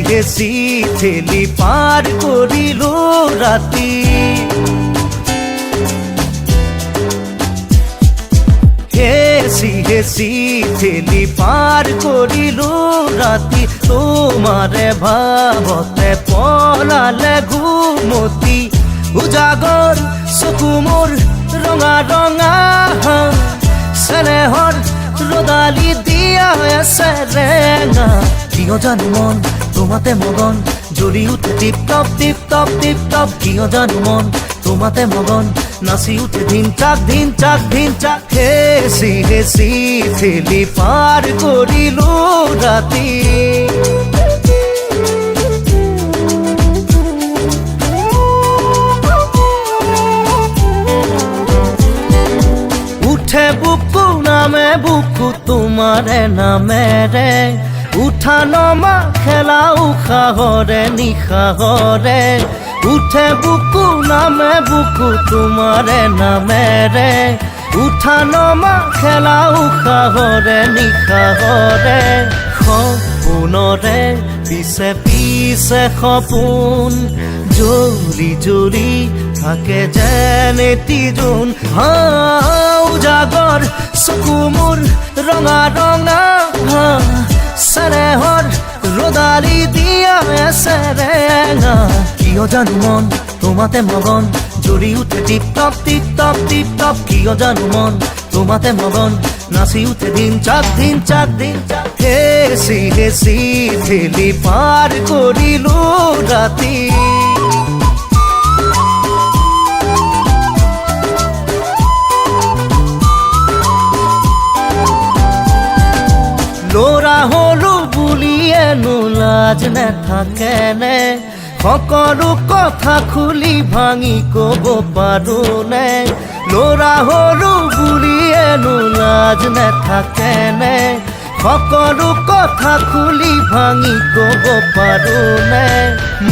হেসি ঠেলি পার করিল রাতি, হেসি হেসি ঠেলি পার করিল রাতি। তোমারে ভাবতে পলালে ঘুমতি, উজাগর চকু মোৰ ৰঙা ৰঙা, চেনেহৰ ৰদালি দিয়া আছে ৰেঙা। কিয় জানো মন তোমাতে মগন, জ্বলি উঠে tip top tip top tip top. কিয় জানো মন তোমাতে মগন, নাচি উঠে ধিন চাক ধিন চাক ধিন চাক। হেসি হেসি ঠেলি পার করিল রাতি। উঠে বুকু নামে বুকু তোমারে নামেৰে, উঠা নমা খেলা উশাহৰে নিশাহৰে। উঠে বুকু নামে বুকু তোমাৰে নামেৰে, উঠা নমা খেলা উশাহৰে নিশাহৰে। সপোনৰে পিছে পিছে সপোন, জ্বলি জ্বলি থাকে যেন এটি জোন। উজাগৰ চকু মোৰ ৰঙা ৰঙা, চেনেহৰ ৰদালি দিয়া আছে ৰেঙা। কিয় জানো মন তোমাতে মগন, জ্বলি উঠে tip top tip top tip top. কিয় জানো মন তোমাতে মগন, নাচি উঠে দিন চাক দিন চাক দিন চাক। হেসি হেসি ঠেলি পার করিল রাতি। ল'ৰা হলো বুলিয়েনো লাজ নেথাকেনে, সকলো কথা খুলি ভাঙি কব পাৰোনে। ল'ৰা হলো বুলিয়েনো লাজ নেথাকেনে, সকলো কথা খুলি ভাঙি কব পাৰোনে।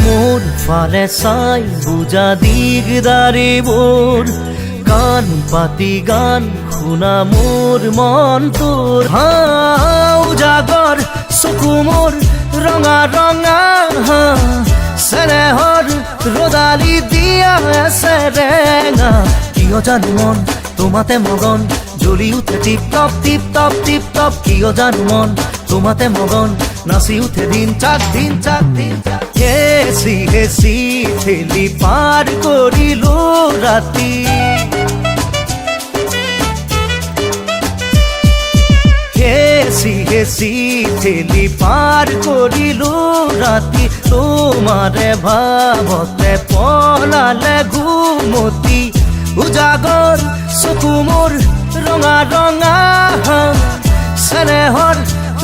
মোৰ ফালে চাই বুজা দিগদাৰিবোৰ, গান পাতি গান শুনা মোৰ মন তোৰ। উজাগৰ চকু মোৰ ৰঙা ৰঙা, চেনেহৰ ৰদালি দিয়া আছে ৰেঙা। কিয় জানো মন তোমাতে মগন, জ্বলি উঠে tip top tip top tip top. কিয় জানো মন তোমাতে মগন, নাচি উঠে দিন চাক দিন চাক দিন চাক। হেসি হেসি ঠেলি পার করিল রাতি। হেসি হেসি ঠেলি পার করিল রাতি। তোমারে ভাবতে পলালে ঘুমতি, উজাগৰ চকু মোৰ ৰঙা ৰঙা, চেনেহৰ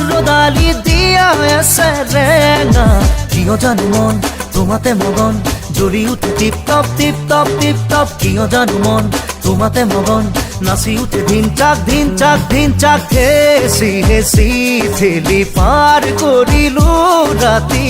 ৰদালি দিয়া আছে ৰেঙা। কিয় জানো মন তোমাতে মগন, জ্বলি উঠে tip top tip top tip top. কিয় জানো মন তোমাতে মগন, নাচি উঠে ধিন চাক ধিন চাক ধিন চাক। হেসি হেসি ঠেলি পার করিল রাতি।